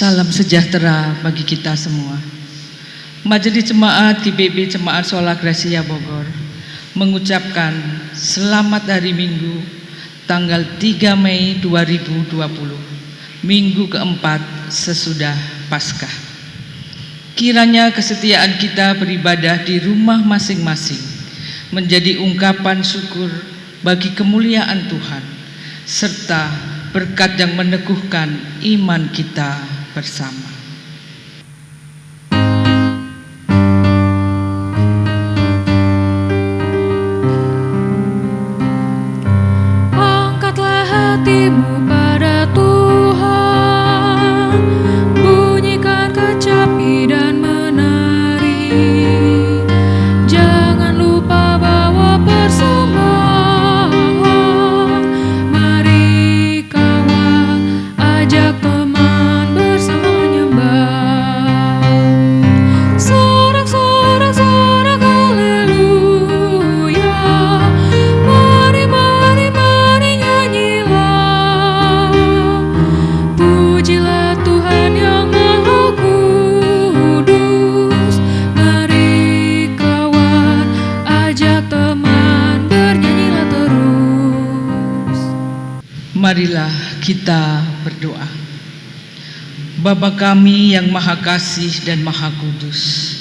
Salam sejahtera bagi kita semua. Majelis Jemaat GBB Jemaat Sola Gracia Bogor mengucapkan selamat hari Minggu tanggal 3 Mei 2020, Minggu keempat sesudah Paskah. Kiranya kesetiaan kita beribadah di rumah masing-masing menjadi ungkapan syukur bagi kemuliaan Tuhan, serta berkat yang meneguhkan iman kita bersama. Angkatlah hatimu pada Tuhan, bunyikan kecapi dan menari. Jangan lupa bawa persembahan. Mari kawan, ajak teman bersama menyembah. Sorak-sorak sorak haleluya. Mari nyanyilah. Pujilah Tuhan yang Maha Kudus. Mari kawan, ajak teman, bernyanyilah terus. Marilah kita berdoa. Bapa kami yang Maha Kasih dan Maha Kudus,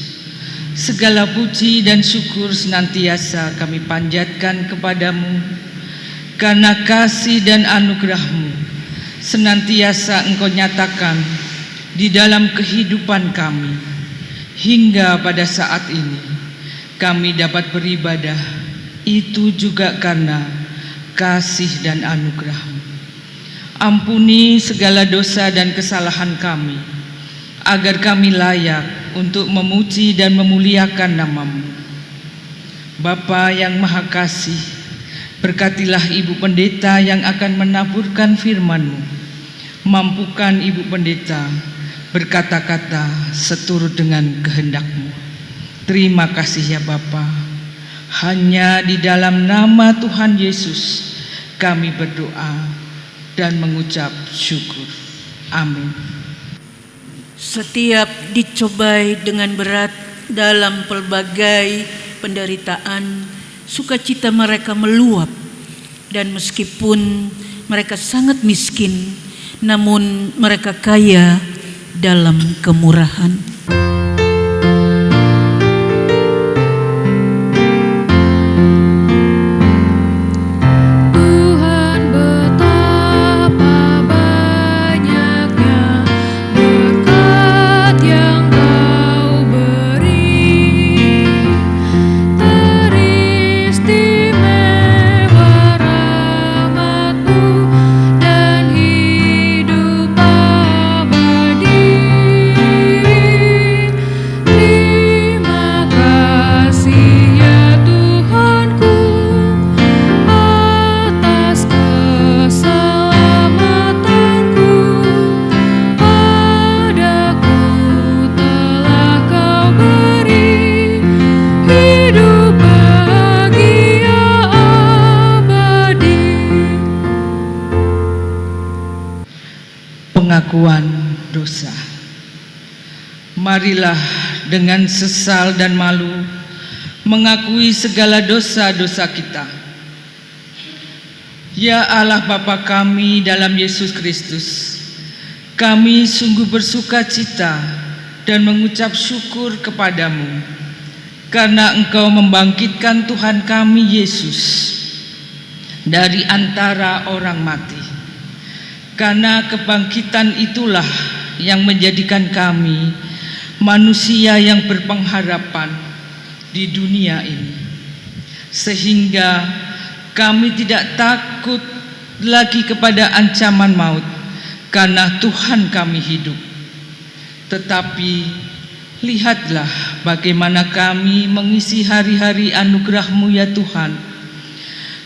segala puji dan syukur senantiasa kami panjatkan kepadamu, karena kasih dan anugerah-Mu senantiasa Engkau nyatakan di dalam kehidupan kami, hingga pada saat ini kami dapat beribadah. Itu juga karena kasih dan anugerah-Mu. Ampuni segala dosa dan kesalahan kami, agar kami layak untuk memuji dan memuliakan nama-Mu. Bapa yang Maha Kasih, berkatilah Ibu Pendeta yang akan menaburkan firman-Mu. Mampukan Ibu Pendeta berkata-kata seturut dengan kehendak-Mu. Terima kasih ya Bapa. Hanya di dalam nama Tuhan Yesus kami berdoa dan mengucap syukur. Amin. Setiap dicobai dengan berat dalam pelbagai penderitaan, sukacita mereka meluap, dan meskipun mereka sangat miskin, namun mereka kaya dalam kemurahan. Pengakuan dosa. Marilah dengan sesal dan malu mengakui segala dosa-dosa kita. Ya Allah Bapa kami dalam Yesus Kristus, kami sungguh bersuka cita dan mengucap syukur kepadamu, karena Engkau membangkitkan Tuhan kami Yesus dari antara orang mati. Karena kebangkitan itulah yang menjadikan kami manusia yang berpengharapan di dunia ini, sehingga kami tidak takut lagi kepada ancaman maut, karena Tuhan kami hidup. Tetapi lihatlah bagaimana kami mengisi hari-hari anugerah-Mu ya Tuhan.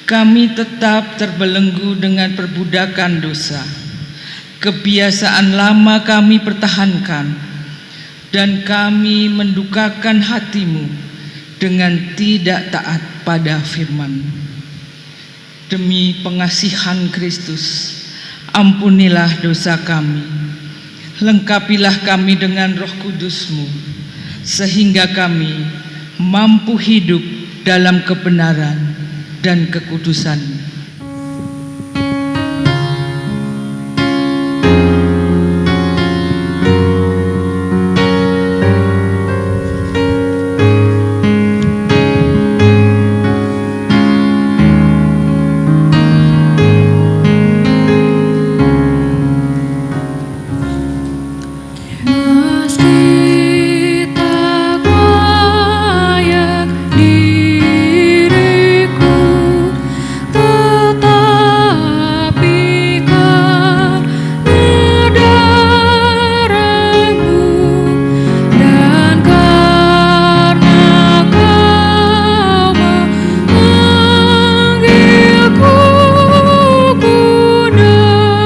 Kami tetap terbelenggu dengan perbudakan dosa. Kebiasaan lama kami pertahankan, dan kami mendukakan hati-Mu dengan tidak taat pada firman-Mu. Demi pengasihan Kristus, ampunilah dosa kami, Lengkapilah kami dengan Roh Kudus-Mu, sehingga kami mampu hidup dalam kebenaran dan kekudusan. Meski tak layak diriku, tetapi karena darah-Mu dan karena Kau memanggilku, ku datang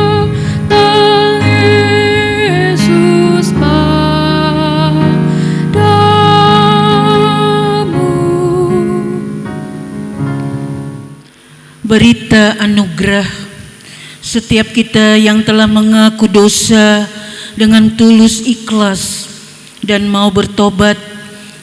Yesus padamu. Berita anugerah, setiap kita yang telah mengaku dosa dengan tulus ikhlas dan mau bertobat,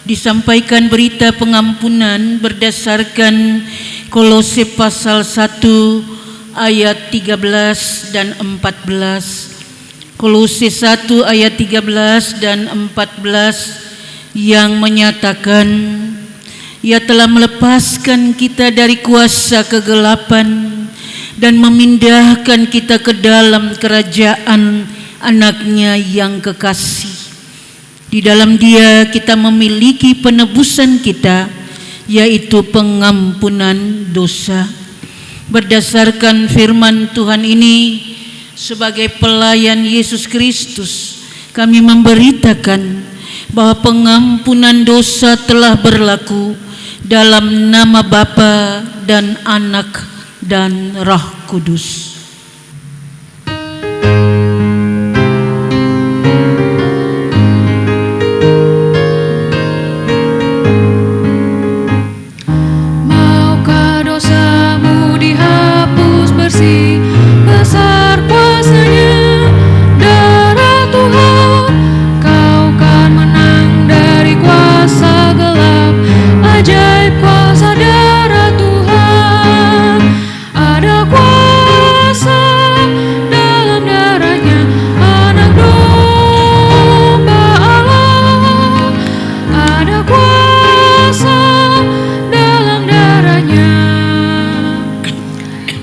disampaikan berita pengampunan berdasarkan Kolose pasal 1 ayat 13 dan 14. Kolose 1 ayat 13 dan 14 yang menyatakan, Ia telah melepaskan kita dari kuasa kegelapan dan memindahkan kita ke dalam kerajaan Anaknya yang kekasih. Di dalam Dia kita memiliki penebusan kita, yaitu pengampunan dosa. Berdasarkan firman Tuhan ini, sebagai pelayan Yesus Kristus, kami memberitakan bahwa pengampunan dosa telah berlaku dalam nama Bapa dan Anak dan Roh Kudus. Maukah dosamu dihapus bersih, besar kuasa-Nya, darah Tuhan, kau kan menang dari kuasa gelap. Ajaib kuasa darah Tuhan, ada kuasa dalam darahnya, Anak domba Allah. Ada kuasa dalam darahnya,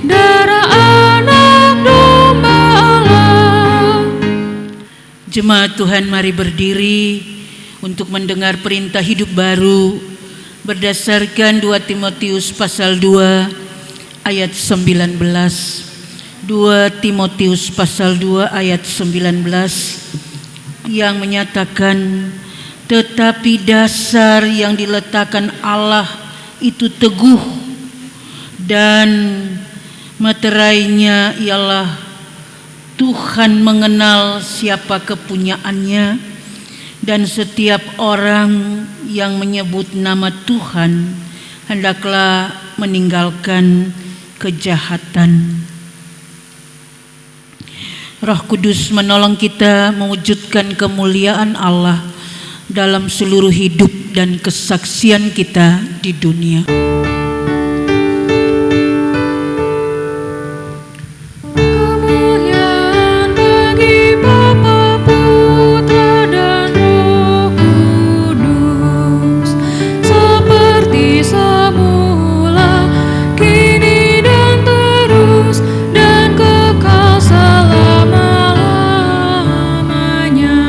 darah Anak domba Allah. Jemaat Tuhan, mari berdiri untuk mendengar perintah hidup baru berdasarkan 2 Timotius pasal 2 ayat 19. 2 Timotius pasal 2 ayat 19 yang menyatakan, tetapi dasar yang diletakkan Allah itu teguh dan meterainya ialah Tuhan mengenal siapa kepunyaannya, dan setiap orang yang menyebut nama Tuhan hendaklah meninggalkan kejahatan. Roh Kudus menolong kita mewujudkan kemuliaan Allah dalam seluruh hidup dan kesaksian kita di dunia. Kemuliaan bagi Bapa, Putra, dan Roh Kudus, seperti semula, kini dan terus, dan kekal selama-lamanya.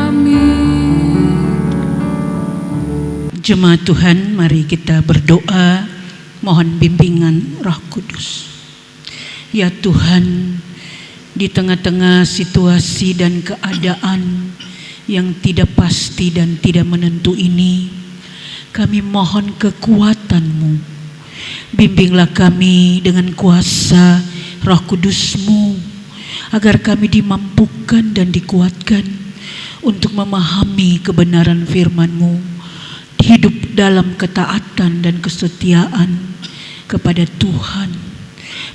Amin. Jemaat Tuhan, mari kita berdoa mohon bimbingan Roh Kudus. Ya Tuhan, di tengah-tengah situasi dan keadaan yang tidak pasti dan tidak menentu ini, kami mohon kekuatan-Mu. Bimbinglah kami dengan kuasa Roh Kudus-Mu, agar kami dimampukan dan dikuatkan untuk memahami kebenaran firman-Mu, hidup dalam ketaatan dan kesetiaan kepada Tuhan,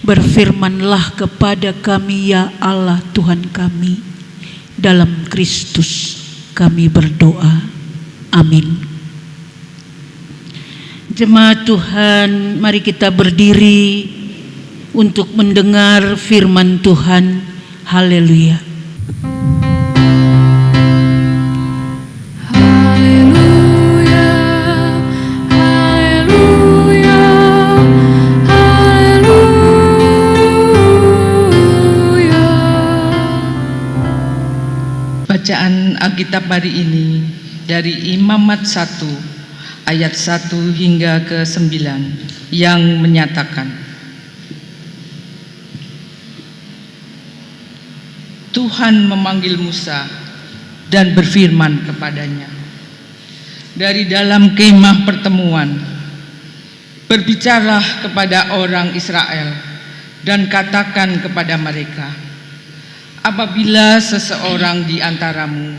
Berfirmanlah kepada kami ya Allah Tuhan kami, dalam Kristus kami berdoa. Amin. Jemaat Tuhan, mari kita berdiri untuk mendengar firman Tuhan. Haleluya. Haleluya, haleluya, haleluya. Bacaan Alkitab hari ini dari Imamat 1 ayat 1 hingga ke 9 yang menyatakan, Tuhan memanggil Musa dan berfirman kepadanya dari dalam kemah pertemuan, berbicaralah kepada orang Israel dan katakan kepada mereka, apabila seseorang di antaramu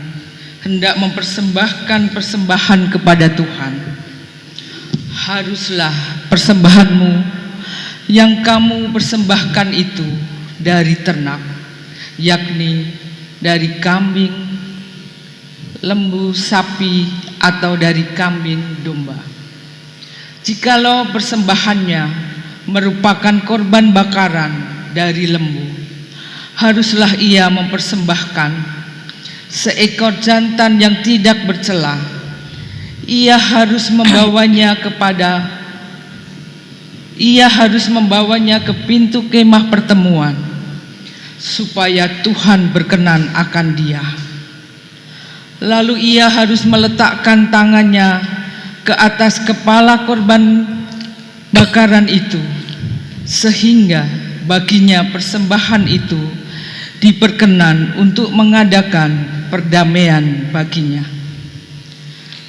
hendak mempersembahkan persembahan kepada Tuhan, haruslah persembahanmu yang kamu persembahkan itu dari ternak, yakni dari kambing, lembu, sapi, atau dari kambing domba. Jikalau persembahannya merupakan korban bakaran dari lembu, haruslah ia mempersembahkan seekor jantan yang tidak bercela. Ia harus membawanya ke pintu kemah pertemuan, supaya Tuhan berkenan akan dia. Lalu ia harus meletakkan tangannya ke atas kepala korban bakaran itu, sehingga baginya persembahan itu diperkenan untuk mengadakan perdamaian baginya.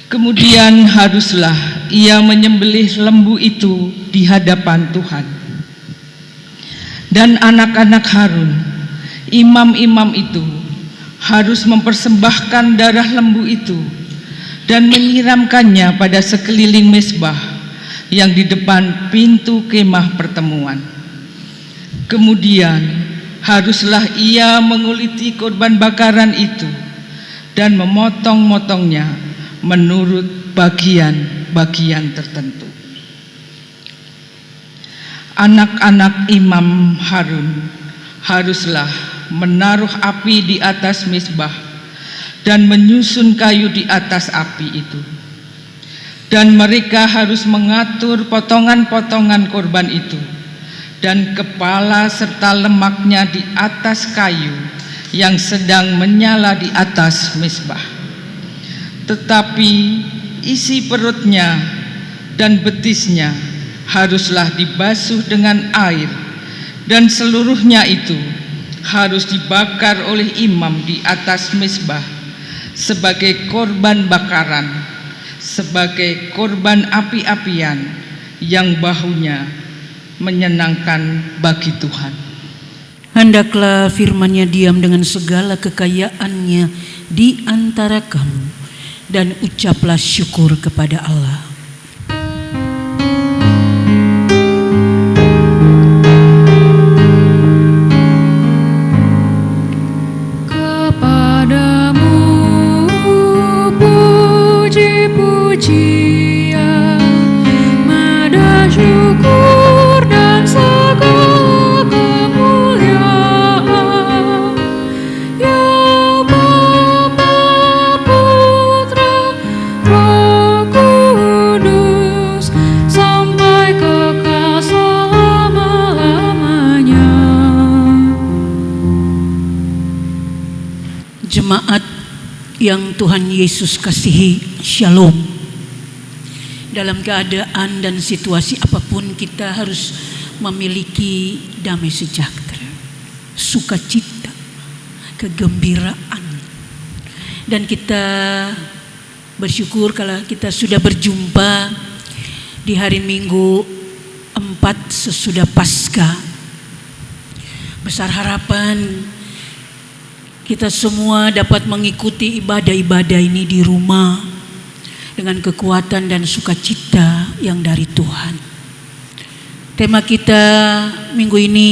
Kemudian haruslah ia menyembelih lembu itu di hadapan Tuhan. Dan anak-anak Harun, imam-imam itu, harus mempersembahkan darah lembu itu dan menyiramkannya pada sekeliling mezbah yang di depan pintu kemah pertemuan. Kemudian haruslah ia menguliti korban bakaran itu dan memotong-motongnya menurut bagian-bagian tertentu. Anak-anak imam Harun haruslah menaruh api di atas mezbah dan menyusun kayu di atas api itu. Dan mereka harus mengatur potongan-potongan korban itu dan kepala serta lemaknya di atas kayu yang sedang menyala di atas mezbah. Tetapi isi perutnya dan betisnya haruslah dibasuh dengan air, dan seluruhnya itu harus dibakar oleh imam di atas mezbah sebagai korban bakaran, sebagai korban api-apian yang baunya menyenangkan bagi Tuhan. Hendaklah firman-Nya diam dengan segala kekayaannya di antara kamu, dan ucaplah syukur kepada Allah. Jemaat yang Tuhan Yesus kasihi, Shalom. Dalam keadaan dan situasi apapun, kita harus memiliki damai sejahtera, sukacita, kegembiraan. Dan kita bersyukur kalau kita sudah berjumpa di hari Minggu 4 sesudah Paskah. Besar harapan kita semua dapat mengikuti ibadah-ibadah ini di rumah dengan kekuatan dan sukacita yang dari Tuhan. Tema kita minggu ini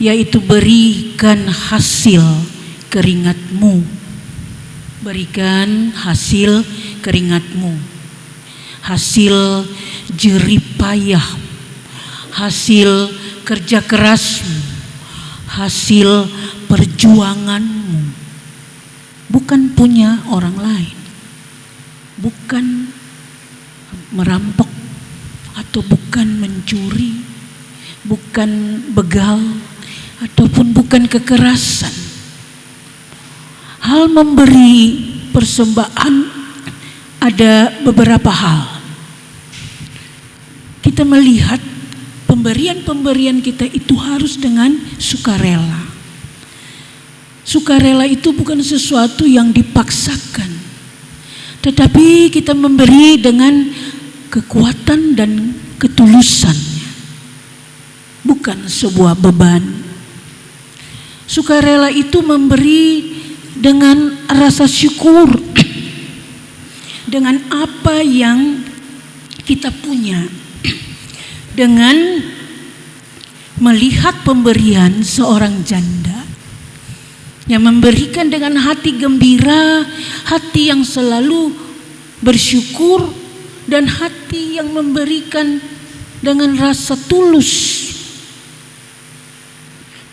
yaitu berikan hasil keringatmu. Berikan hasil keringatmu. Hasil jerih payah, hasil kerja kerasmu, hasil perjuanganmu. Bukan punya orang lain, bukan merampok atau bukan mencuri, bukan begal ataupun bukan kekerasan. Hal memberi persembahan ada beberapa hal. Kita melihat pemberian-pemberian kita itu harus dengan sukarela. Sukarela itu bukan sesuatu yang dipaksakan, tetapi kita memberi dengan kekuatan dan ketulusannya, bukan sebuah beban. Sukarela itu memberi dengan rasa syukur, dengan apa yang kita punya, dengan melihat pemberian seorang janda yang memberikan dengan hati gembira, hati yang selalu bersyukur, dan hati yang memberikan dengan rasa tulus.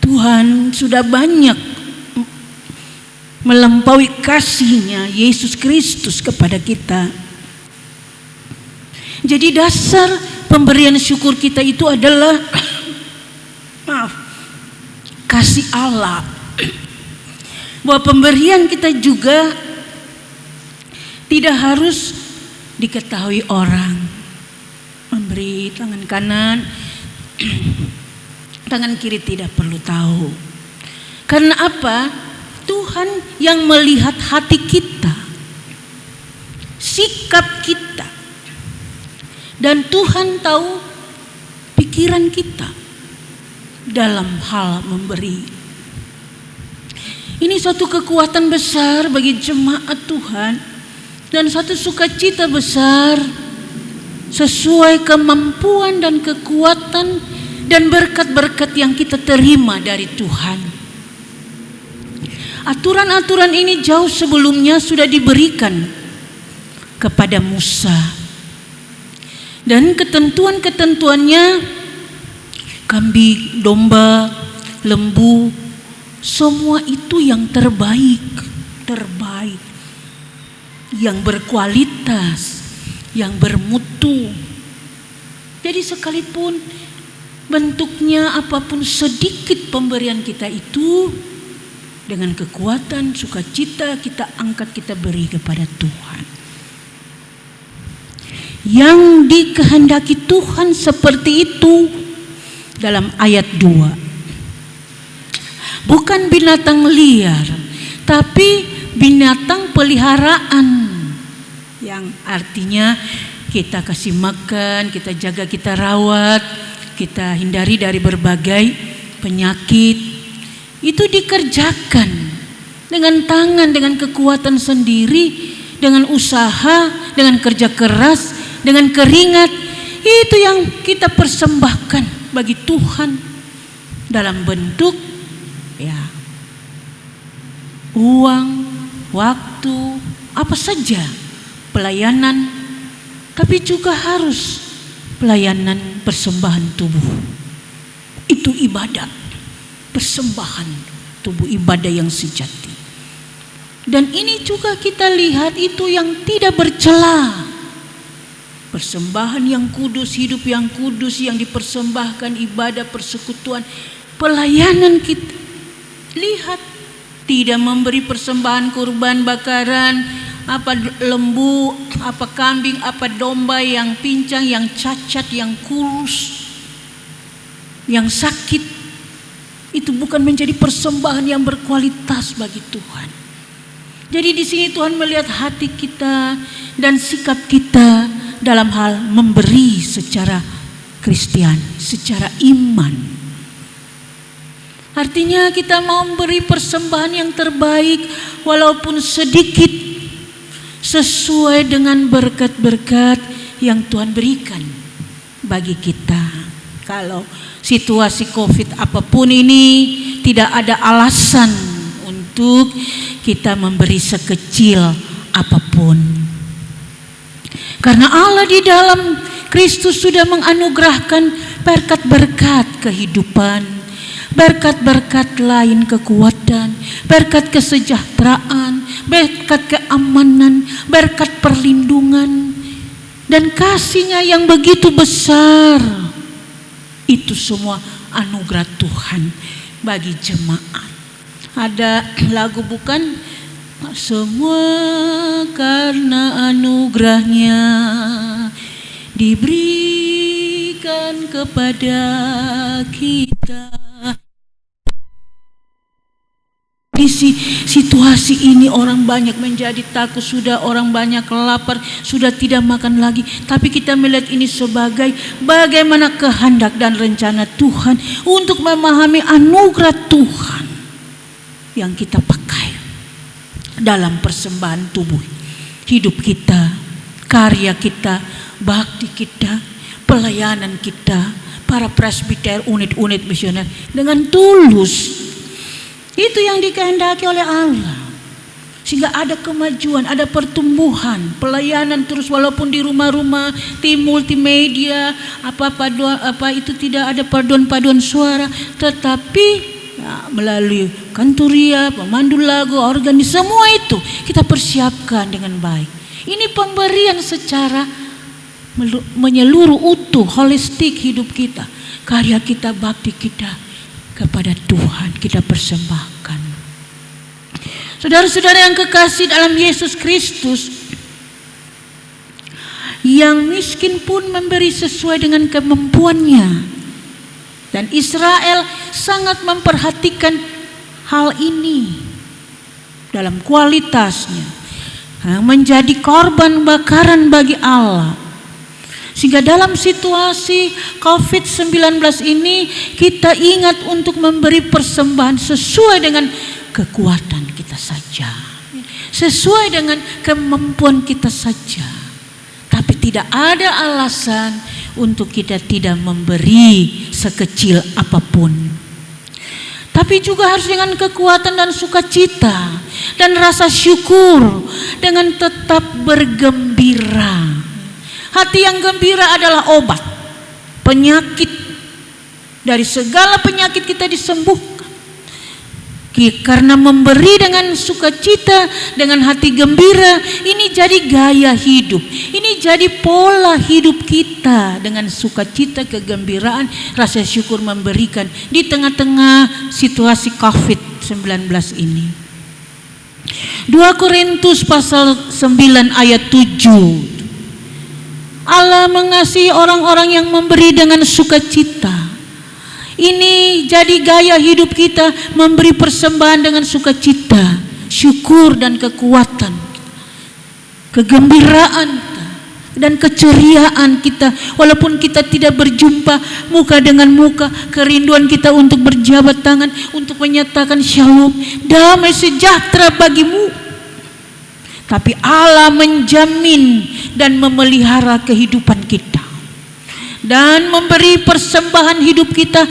Tuhan sudah banyak melampaui kasih-Nya Yesus Kristus kepada kita. Jadi dasar pemberian syukur kita itu adalah kasih Allah. Bahwa pemberian kita juga tidak harus diketahui orang. Memberi tangan kanan, tangan kiri tidak perlu tahu. Karena apa? Tuhan yang melihat hati kita, sikap kita, dan Tuhan tahu pikiran kita dalam hal memberi. Ini suatu kekuatan besar bagi jemaat Tuhan dan satu sukacita besar sesuai kemampuan dan kekuatan dan berkat-berkat yang kita terima dari Tuhan. Aturan-aturan ini jauh sebelumnya sudah diberikan kepada Musa. Dan ketentuan-ketentuannya, kambing, domba, lembu, semua itu yang terbaik, yang berkualitas, yang bermutu. Jadi sekalipun bentuknya apapun, sedikit pemberian kita itu, dengan kekuatan, sukacita kita angkat, kita beri kepada Tuhan. Yang dikehendaki Tuhan seperti itu dalam ayat 2. Bukan binatang liar, tapi binatang peliharaan. Yang artinya kita kasih makan, kita jaga, kita rawat, kita hindari dari berbagai penyakit. Itu dikerjakan dengan tangan, dengan kekuatan sendiri, dengan usaha, dengan kerja keras, dengan keringat. Itu yang kita persembahkan bagi Tuhan dalam bentuk uang, waktu, apa saja pelayanan, tapi juga harus pelayanan persembahan tubuh. Itu ibadah, persembahan tubuh, ibadah yang sejati. Dan ini juga kita lihat itu yang tidak bercela. Persembahan yang kudus, hidup yang kudus yang dipersembahkan, ibadah persekutuan, pelayanan kita. Lihat, tidak memberi persembahan kurban bakaran, apa lembu, apa kambing, apa domba yang pincang, yang cacat, yang kurus, yang sakit. Itu bukan menjadi persembahan yang berkualitas bagi Tuhan. Jadi di sini Tuhan melihat hati kita dan sikap kita dalam hal memberi secara Kristiani, secara iman. Artinya kita mau memberi persembahan yang terbaik walaupun sedikit, sesuai dengan berkat-berkat yang Tuhan berikan bagi kita. Kalau situasi COVID apapun ini, tidak ada alasan untuk kita memberi sekecil apapun. Karena Allah di dalam Kristus sudah menganugerahkan berkat-berkat kehidupan, berkat-berkat lain kekuatan, berkat kesejahteraan, berkat keamanan, berkat perlindungan, dan kasih-Nya yang begitu besar. Itu semua anugerah Tuhan bagi jemaat. Ada lagu bukan? Semua karena anugerah-Nya diberikan kepada kita. Di situasi ini orang banyak menjadi takut, sudah orang banyak lapar, sudah tidak makan lagi. Tapi kita melihat ini sebagai bagaimana kehendak dan rencana Tuhan untuk memahami anugerah Tuhan yang kita pakai dalam persembahan tubuh, hidup kita, karya kita, bakti kita, pelayanan kita, para presbiter, unit-unit misioner dengan tulus. Itu yang dikehendaki oleh Allah, sehingga ada kemajuan, ada pertumbuhan, pelayanan terus, walaupun di rumah-rumah, tim multimedia, apa itu tidak ada paduan suara, tetapi ya, melalui kanturia, pemandu lagu, organis, semua itu kita persiapkan dengan baik. Ini pemberian secara menyeluruh, utuh, holistik hidup kita, karya kita, bakti kita kepada Tuhan kita persembahkan. Saudara-saudara yang kekasih dalam Yesus Kristus, yang miskin pun memberi sesuai dengan kemampuannya, dan Israel sangat memperhatikan hal ini dalam kualitasnya, menjadi korban bakaran bagi Allah. Sehingga dalam situasi COVID-19 ini kita ingat untuk memberi persembahan sesuai dengan kekuatan kita saja, sesuai dengan kemampuan kita saja. Tapi tidak ada alasan untuk kita tidak memberi sekecil apapun. Tapi juga harus dengan kekuatan dan sukacita dan rasa syukur, dengan tetap bergembira. Hati yang gembira adalah obat penyakit. Dari segala penyakit kita disembuhkan karena memberi dengan sukacita, dengan hati gembira. Ini jadi gaya hidup, ini jadi pola hidup kita, dengan sukacita, kegembiraan, rasa syukur, memberikan di tengah-tengah situasi COVID-19 ini. 2 Korintus pasal 9 ayat 7. Allah mengasihi orang-orang yang memberi dengan sukacita. Ini jadi gaya hidup kita, memberi persembahan dengan sukacita, syukur dan kekuatan, kegembiraan dan keceriaan kita. Walaupun kita tidak berjumpa muka dengan muka, kerinduan kita untuk berjabat tangan, untuk menyatakan shalom, damai sejahtera bagimu. Tapi Allah menjamin dan memelihara kehidupan kita, dan memberi persembahan hidup kita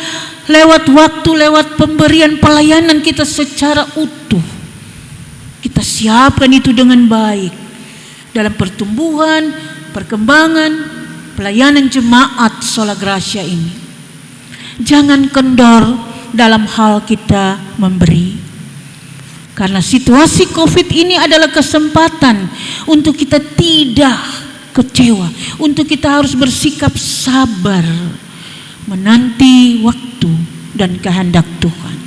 lewat waktu, lewat pemberian pelayanan kita secara utuh. Kita siapkan itu dengan baik dalam pertumbuhan, perkembangan, pelayanan jemaat Sola Gracia ini. Jangan kendor dalam hal kita memberi. Karena situasi COVID ini adalah kesempatan untuk kita tidak kecewa, untuk kita harus bersikap sabar, menanti waktu dan kehendak Tuhan.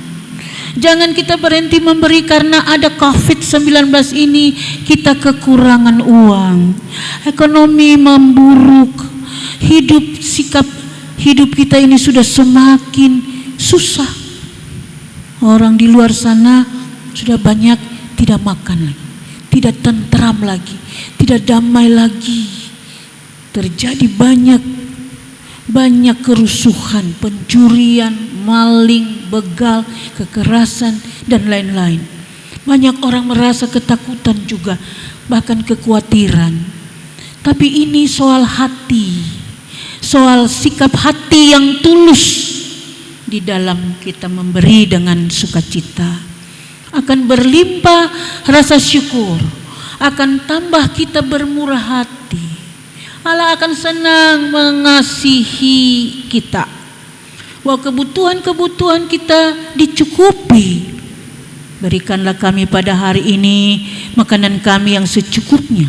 Jangan kita berhenti memberi karena ada COVID-19 ini kita kekurangan uang, ekonomi memburuk, sikap hidup kita ini sudah semakin susah. Orang di luar sana sudah banyak tidak makan lagi, tidak tentram lagi, tidak damai lagi. Terjadi banyak kerusuhan, pencurian, maling, begal, kekerasan dan lain-lain. Banyak orang merasa ketakutan juga, bahkan kekhawatiran. Tapi ini soal hati, soal sikap hati yang tulus di dalam kita memberi dengan sukacita. Akan berlimpah rasa syukur, akan tambah kita bermurah hati. Allah akan senang mengasihi kita, bahwa kebutuhan-kebutuhan kita dicukupi. Berikanlah kami pada hari ini makanan kami yang secukupnya,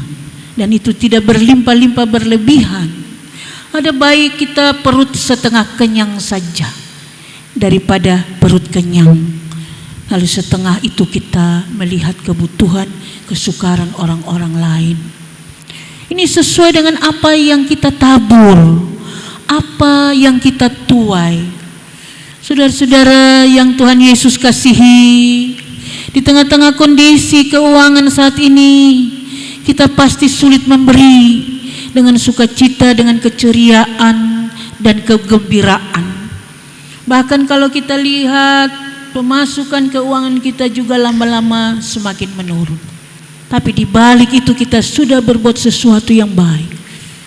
dan itu tidak berlimpah-limpah berlebihan. Ada baik kita perut setengah kenyang saja daripada perut kenyang, lalu setengah itu kita melihat kebutuhan, kesukaran orang-orang lain. Ini sesuai dengan apa yang kita tabur, apa yang kita tuai. Saudara-saudara yang Tuhan Yesus kasihi, di tengah-tengah kondisi keuangan saat ini, kita pasti sulit memberi dengan sukacita, dengan keceriaan dan kegembiraan. Bahkan kalau kita lihat pemasukan keuangan kita juga lama-lama semakin menurun. Tapi di balik itu kita sudah berbuat sesuatu yang baik,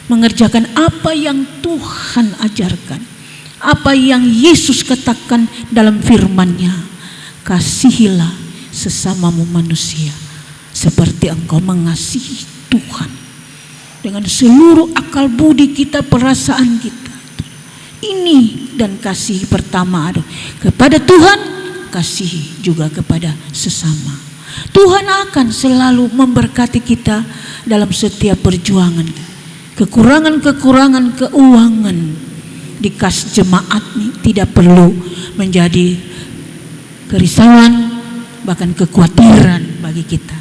mengerjakan apa yang Tuhan ajarkan, apa yang Yesus katakan dalam firman-Nya. Kasihilah sesamamu manusia seperti engkau mengasihi Tuhan. Dengan seluruh akal budi kita, perasaan kita. Ini dan kasih pertama ada kepada Tuhan, kasihi juga kepada sesama. Tuhan akan selalu memberkati kita dalam setiap perjuangan. Kekurangan-kekurangan keuangan di kas jemaat ini tidak perlu menjadi kerisauan, bahkan kekhawatiran bagi kita.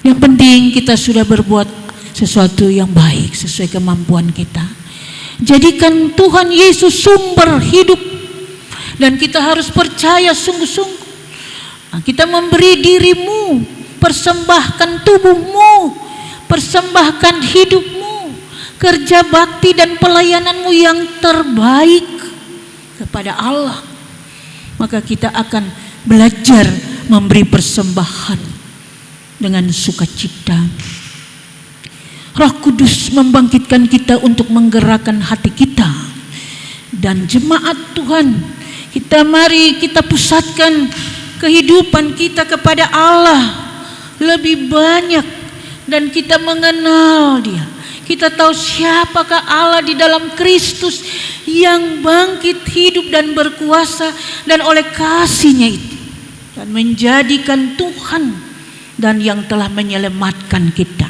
Yang penting kita sudah berbuat sesuatu yang baik sesuai kemampuan kita. Jadikan Tuhan Yesus sumber hidup, dan kita harus percaya sungguh-sungguh. Kita memberi dirimu, persembahkan tubuhmu, persembahkan hidupmu, kerja bakti dan pelayananmu yang terbaik kepada Allah. Maka kita akan belajar memberi persembahan dengan sukacita. Roh Kudus membangkitkan kita untuk menggerakkan hati kita. Dan jemaat Tuhan, mari kita pusatkan kehidupan kita kepada Allah lebih banyak, dan kita mengenal Dia. Kita tahu siapakah Allah di dalam Kristus yang bangkit, hidup dan berkuasa, dan oleh kasih-Nya itu dan menjadikan Tuhan dan yang telah menyelamatkan kita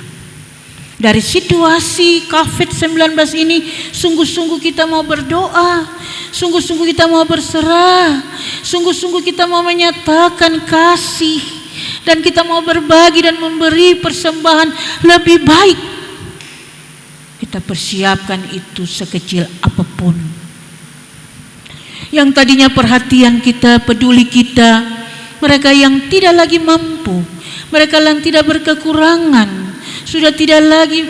dari situasi COVID-19 ini. Sungguh-sungguh kita mau berdoa, sungguh-sungguh kita mau berserah, sungguh-sungguh kita mau menyatakan kasih, dan kita mau berbagi dan memberi persembahan lebih baik. Kita persiapkan itu sekecil apapun. Yang tadinya perhatian kita, peduli kita, mereka yang tidak lagi mampu, mereka yang tidak berkekurangan, sudah tidak lagi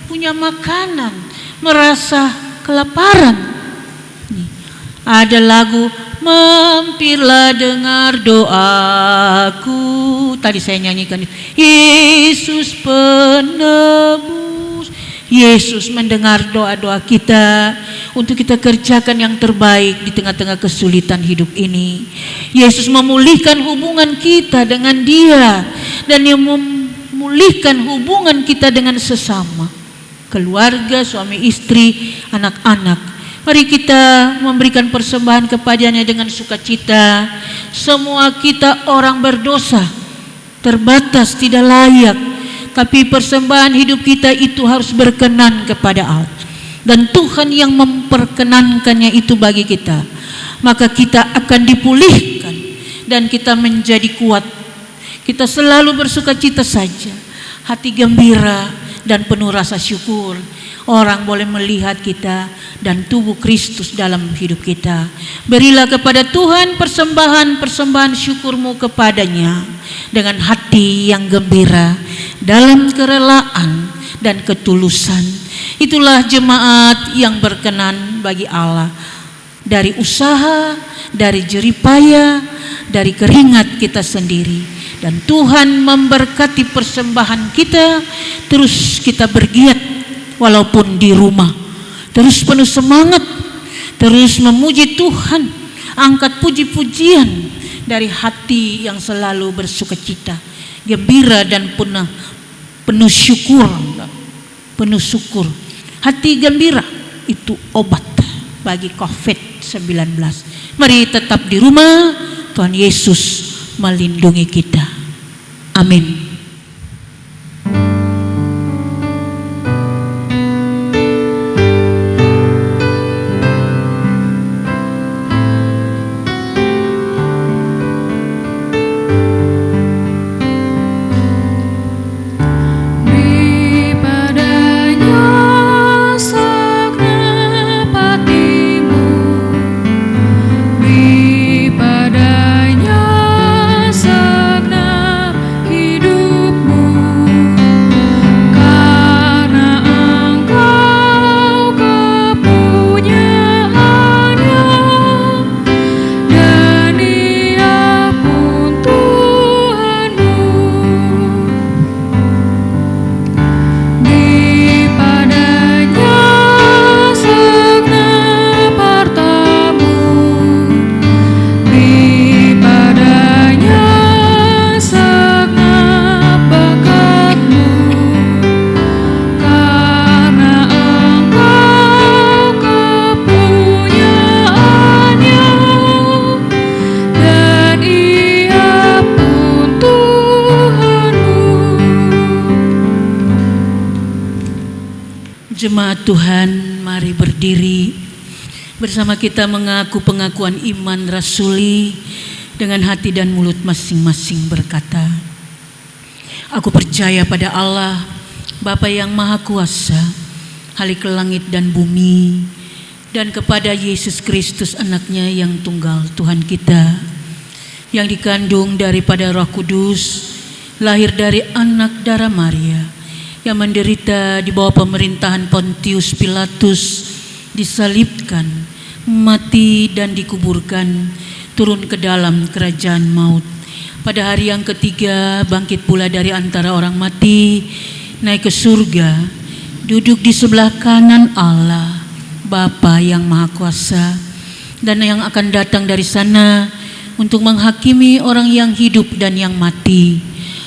punya makanan, merasa kelaparan. Ada lagu, mampirlah dengar doaku. Tadi saya nyanyikan itu. Yesus penebus. Yesus mendengar doa-doa kita untuk kita kerjakan yang terbaik di tengah-tengah kesulitan hidup ini. Yesus memulihkan hubungan kita dengan Dia, dan Dia memulihkan hubungan kita dengan sesama, keluarga, suami istri, anak-anak. Mari kita memberikan persembahan kepadanya dengan sukacita. Semua kita orang berdosa, terbatas, tidak layak, tapi persembahan hidup kita itu harus berkenan kepada Allah, dan Tuhan yang memperkenankannya itu bagi kita. Maka kita akan dipulihkan dan kita menjadi kuat. Kita selalu bersukacita saja, hati gembira dan penuh rasa syukur. Orang boleh melihat kita dan tubuh Kristus dalam hidup kita. Berilah kepada Tuhan persembahan syukurmu kepadanya dengan hati yang gembira, dalam kerelaan dan ketulusan. Itulah jemaat yang berkenan bagi Allah. Dari usaha, dari jeripaya, dari keringat kita sendiri. Dan Tuhan memberkati persembahan kita. Terus kita bergiat walaupun di rumah. terus penuh semangat, terus memuji Tuhan, angkat puji-pujian dari hati yang selalu bersukacita, gembira dan penuh syukur. Penuh syukur. Hati gembira itu obat bagi COVID-19. Mari tetap di rumah, Tuhan Yesus melindungi kita. Amin. Jemaat Tuhan, mari berdiri bersama kita mengaku pengakuan iman rasuli dengan hati dan mulut masing-masing berkata, aku percaya pada Allah, Bapa yang Maha Kuasa, Khalik langit dan bumi, dan kepada Yesus Kristus anaknya yang tunggal Tuhan kita, yang dikandung daripada Roh Kudus, lahir dari anak darah Maria, yang menderita di bawah pemerintahan Pontius Pilatus, disalibkan, mati dan dikuburkan, turun ke dalam kerajaan maut. Pada hari yang ketiga bangkit pula dari antara orang mati, naik ke surga, duduk di sebelah kanan Allah, Bapa yang Maha Kuasa, dan yang akan datang dari sana untuk menghakimi orang yang hidup dan yang mati.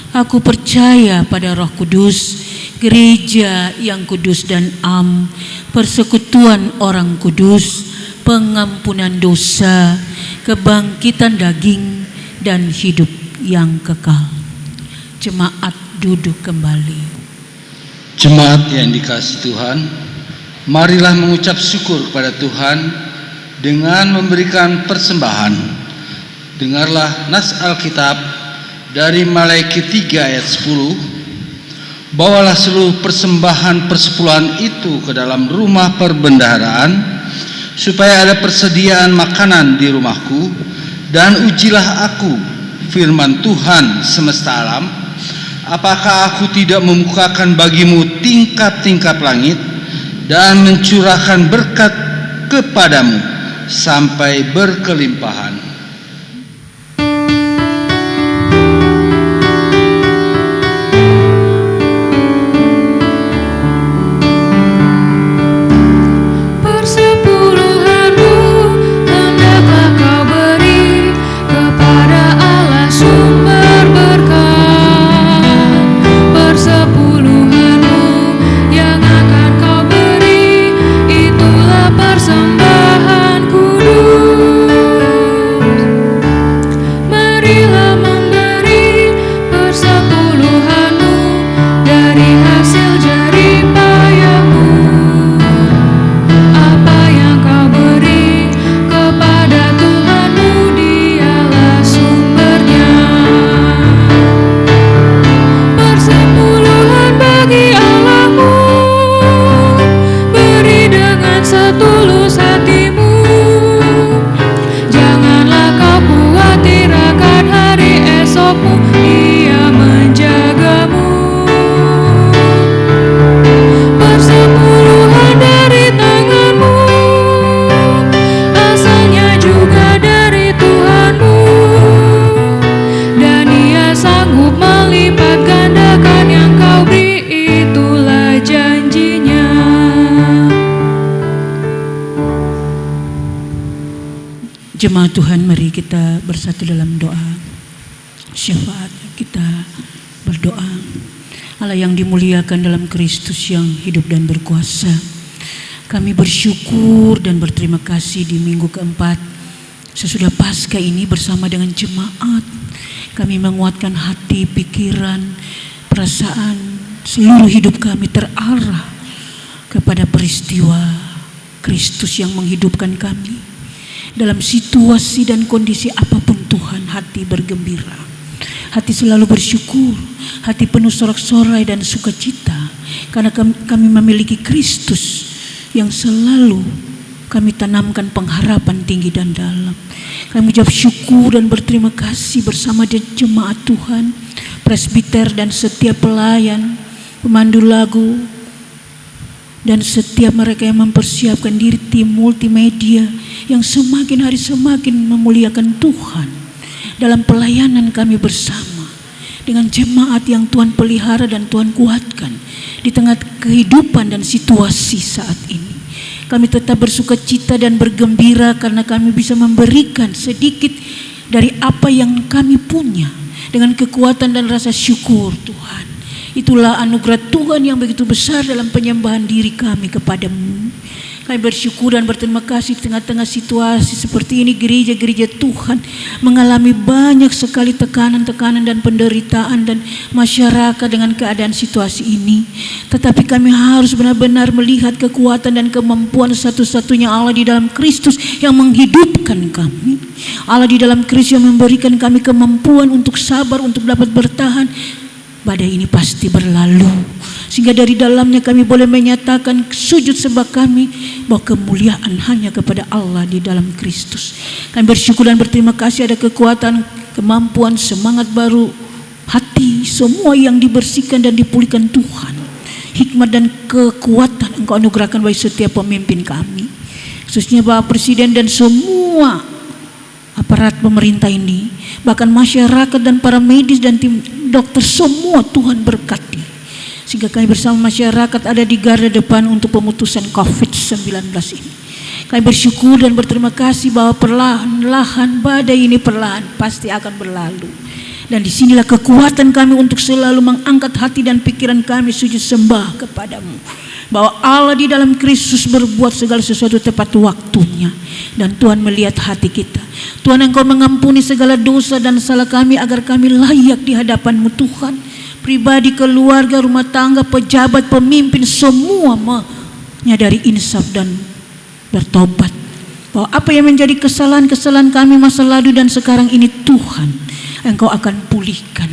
Aku percaya pada Roh Kudus, gereja yang kudus dan am, persekutuan orang kudus, pengampunan dosa, kebangkitan daging, dan hidup yang kekal. Jemaat duduk kembali. Jemaat yang dikasihi Tuhan, marilah mengucap syukur kepada Tuhan dengan memberikan persembahan. Dengarlah nas Alkitab dari Maleakhi 3 ayat 10. Bawalah seluruh persembahan persepuluhan itu ke dalam rumah perbendaharaan, supaya ada persediaan makanan di rumahku, dan ujilah aku, firman Tuhan semesta alam, apakah aku tidak membukakan bagimu tingkap-tingkap langit dan mencurahkan berkat kepadamu sampai berkelimpahan. Persembahan kudus. Jemaat Tuhan, mari kita bersatu dalam doa syafaat. Kita berdoa. Allah yang dimuliakan dalam Kristus yang hidup dan berkuasa, kami bersyukur dan berterima kasih di minggu keempat sesudah Paskah ini bersama dengan jemaat. Kami menguatkan hati, pikiran, perasaan, seluruh hidup kami terarah kepada peristiwa Kristus yang menghidupkan kami. Dalam situasi dan kondisi apapun Tuhan, hati bergembira, hati selalu bersyukur, hati penuh sorak-sorai dan sukacita, karena kami memiliki Kristus yang selalu kami tanamkan pengharapan tinggi dan dalam. Kami ucap syukur dan berterima kasih bersama jemaat Tuhan, presbiter dan setiap pelayan, pemandu lagu, dan setiap mereka yang mempersiapkan diri, tim multimedia yang semakin hari semakin memuliakan Tuhan dalam pelayanan kami bersama dengan jemaat yang Tuhan pelihara dan Tuhan kuatkan di tengah kehidupan dan situasi saat ini. Kami tetap bersukacita dan bergembira karena kami bisa memberikan sedikit dari apa yang kami punya dengan kekuatan dan rasa syukur Tuhan. Itulah anugerah Tuhan yang begitu besar dalam penyembahan diri kami kepadamu. Kami bersyukur dan berterima kasih di tengah-tengah situasi seperti ini, gereja-gereja Tuhan mengalami banyak sekali tekanan-tekanan dan penderitaan dan masyarakat dengan keadaan situasi ini. Tetapi kami harus benar-benar melihat kekuatan dan kemampuan satu-satunya Allah di dalam Kristus yang menghidupkan kami. Allah di dalam Kristus yang memberikan kami kemampuan untuk sabar, untuk dapat bertahan. Badai ini pasti berlalu, sehingga dari dalamnya kami boleh menyatakan sujud sembah kami bahwa kemuliaan hanya kepada Allah di dalam Kristus. Kami bersyukur dan berterima kasih ada kekuatan, kemampuan, semangat baru, hati, semua yang dibersihkan dan dipulihkan Tuhan. Hikmat dan kekuatan Engkau anugerahkan bagi setiap pemimpin kami, khususnya Bapak Presiden dan semua aparat pemerintah ini, bahkan masyarakat dan para medis dan tim dokter, semua Tuhan berkati sehingga kami bersama masyarakat ada di garda depan untuk pemutusan COVID-19 ini. Kami bersyukur dan berterima kasih bahwa perlahan-lahan badai ini perlahan pasti akan berlalu, dan disinilah kekuatan kami untuk selalu mengangkat hati dan pikiran kami sujud sembah kepadamu, bahwa Allah di dalam Kristus berbuat segala sesuatu tepat waktunya, dan Tuhan melihat hati kita. Tuhan, Engkau mengampuni segala dosa dan salah kami agar kami layak di hadapan-Mu Tuhan. Pribadi, keluarga, rumah tangga, pejabat, pemimpin, semua menyadari insaf dan bertobat bahwa apa yang menjadi kesalahan-kesalahan kami masa lalu dan sekarang ini, Tuhan, Engkau akan pulihkan.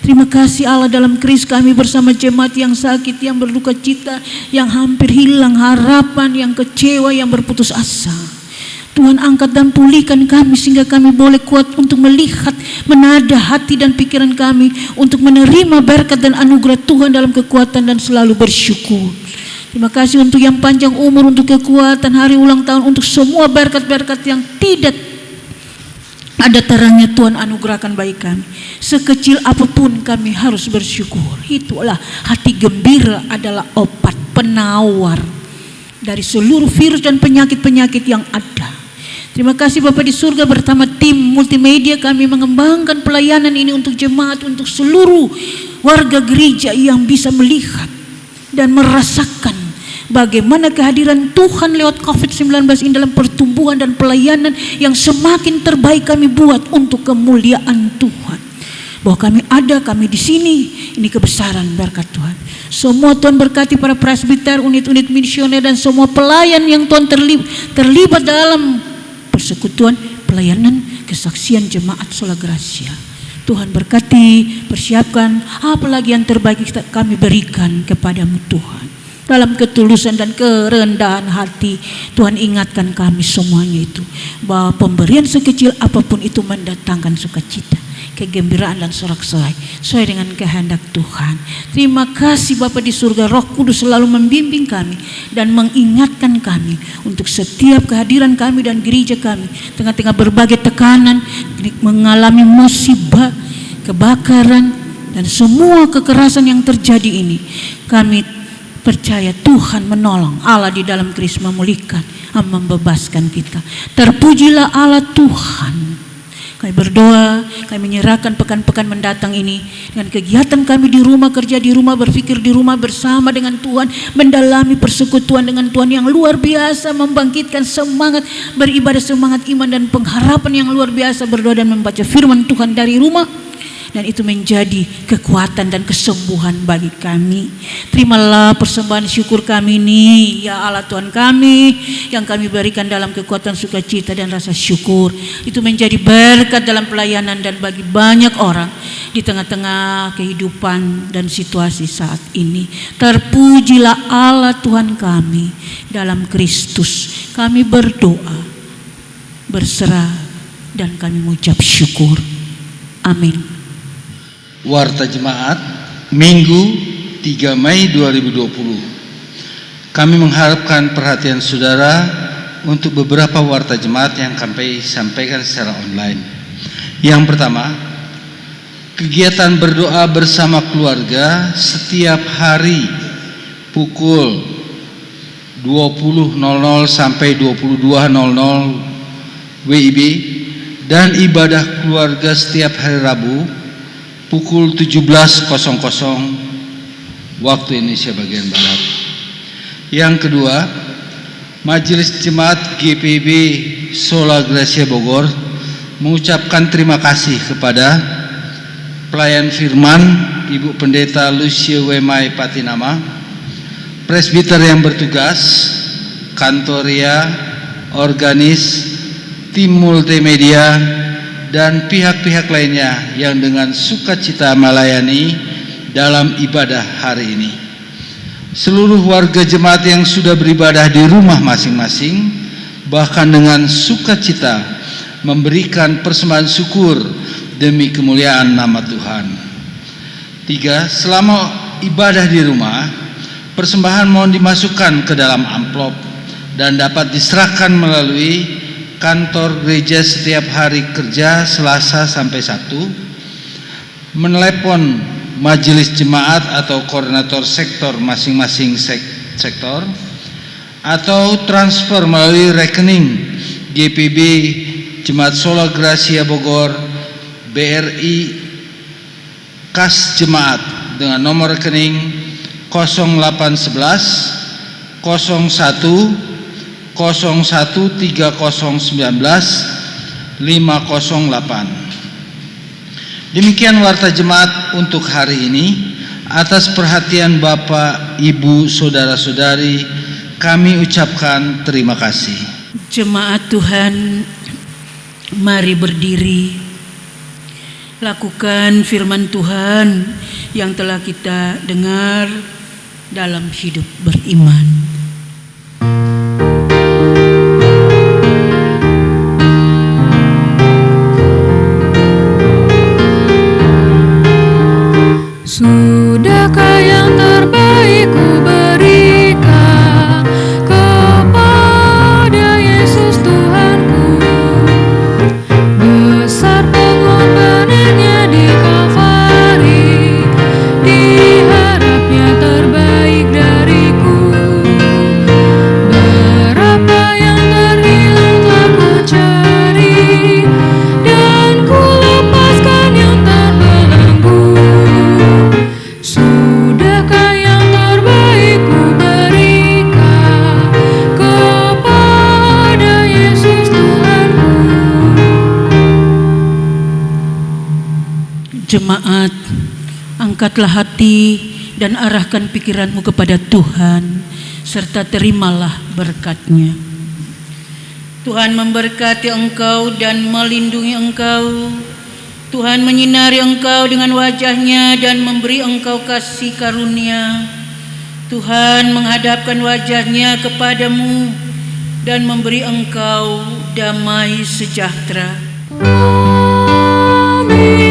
Terima kasih Allah, dalam Kristus kami bersama jemaat yang sakit, yang berduka cita, yang hampir hilang harapan, yang kecewa, yang berputus asa. Tuhan, angkat dan pulihkan kami sehingga kami boleh kuat untuk melihat, menada hati dan pikiran kami untuk menerima berkat dan anugerah Tuhan dalam kekuatan dan selalu bersyukur. Terima kasih untuk yang panjang umur, untuk kekuatan, hari ulang tahun, untuk semua berkat-berkat yang tidak ada terangnya Tuhan anugerahkan bagi kami. Sekecil apapun kami harus bersyukur. Itulah hati gembira adalah obat penawar dari seluruh virus dan penyakit-penyakit yang ada. Terima kasih Bapak di surga, bersama tim multimedia kami mengembangkan pelayanan ini untuk jemaat, untuk seluruh warga gereja yang bisa melihat dan merasakan bagaimana kehadiran Tuhan lewat COVID-19 ini dalam pertumbuhan dan pelayanan yang semakin terbaik kami buat untuk kemuliaan Tuhan. Bahwa kami ada, kami di sini, ini kebesaran berkat Tuhan. Semua Tuhan berkati para presbiter, unit-unit misioner dan semua pelayan yang Tuhan terlibat dalam persekutuan, pelayanan, kesaksian jemaat Sola Gracia. Tuhan berkati, persiapkan apalagi yang terbaik kami berikan kepadamu Tuhan. Dalam ketulusan dan kerendahan hati, Tuhan ingatkan kami semuanya itu, bahwa pemberian sekecil apapun itu mendatangkan sukacita, kegembiraan dan sorak-sorai sesuai dengan kehendak Tuhan. Terima kasih Bapa di surga, Roh Kudus selalu membimbing kami dan mengingatkan kami untuk setiap kehadiran kami dan gereja kami tengah-tengah berbagai tekanan, mengalami musibah, kebakaran dan semua kekerasan yang terjadi ini. Kami percaya Tuhan menolong, Allah di dalam Kristus memulihkan, membebaskan kita. Terpujilah Allah Tuhan. Kami berdoa, kami menyerahkan pekan-pekan mendatang ini dengan kegiatan kami di rumah, kerja di rumah, berpikir di rumah bersama dengan Tuhan, mendalami persekutuan dengan Tuhan yang luar biasa, membangkitkan semangat beribadah, semangat iman dan pengharapan yang luar biasa, berdoa dan membaca firman Tuhan dari rumah. Dan itu menjadi kekuatan dan kesembuhan bagi kami. Terimalah persembahan syukur kami ini, ya Allah Tuhan kami, yang kami berikan dalam kekuatan sukacita dan rasa syukur. Itu menjadi berkat dalam pelayanan dan bagi banyak orang di tengah-tengah kehidupan dan situasi saat ini. Terpujilah Allah Tuhan kami dalam Kristus. Kami berdoa, berserah, dan kami mengucap syukur. Amin. Warta Jemaat Minggu 3 Mei 2020. Kami mengharapkan perhatian saudara untuk beberapa warta jemaat yang kami sampaikan secara online. Yang pertama, kegiatan berdoa bersama keluarga setiap hari pukul 20.00 sampai 22.00 WIB dan ibadah keluarga setiap hari Rabu pukul 17.00 waktu Indonesia bagian Barat. Yang kedua, Majelis Jemaat GPB Sola Gracia Bogor mengucapkan terima kasih kepada pelayan firman Ibu Pendeta Lucia Wemai Patinama, presbiter yang bertugas, kantoria, organis, tim multimedia, dan pihak-pihak lainnya yang dengan sukacita melayani dalam ibadah hari ini. Seluruh warga jemaat yang sudah beribadah di rumah masing-masing, bahkan dengan sukacita memberikan persembahan syukur demi kemuliaan nama Tuhan. 3. Selama ibadah di rumah, persembahan mohon dimasukkan ke dalam amplop dan dapat diserahkan melalui kantor gereja setiap hari kerja Selasa sampai Sabtu, menelepon majelis jemaat atau koordinator sektor masing-masing sektor, atau transfer melalui rekening GPB Jemaat Sola Gracia Bogor BRI Kas Jemaat dengan nomor rekening 0811 01 013019 508. Demikian warta jemaat untuk hari ini. Atas perhatian Bapak, Ibu, saudara-saudari, kami ucapkan terima kasih. Jemaat Tuhan, mari berdiri. Lakukan firman Tuhan yang telah kita dengar dalam hidup beriman. Sudahkah yang terbaik ku berikan kepada Yesus Tuhanku? Besar pengorbanannya di Kalvari, diharapnya terbaik dariku. Berapa yang terhilang telah ku cari, dan ku lepaskan yang terbelenggu. Sudahkah yang terbaik ku berikan kepada Yesus Tuhanku? Jemaat, angkatlah hati dan arahkan pikiranmu kepada Tuhan, serta terimalah berkat-Nya. Tuhan memberkati engkau dan melindungi engkau. Tuhan menyinari engkau dengan wajah-Nya dan memberi engkau kasih karunia. Tuhan menghadapkan wajah-Nya kepadamu dan memberi engkau damai sejahtera. Amin.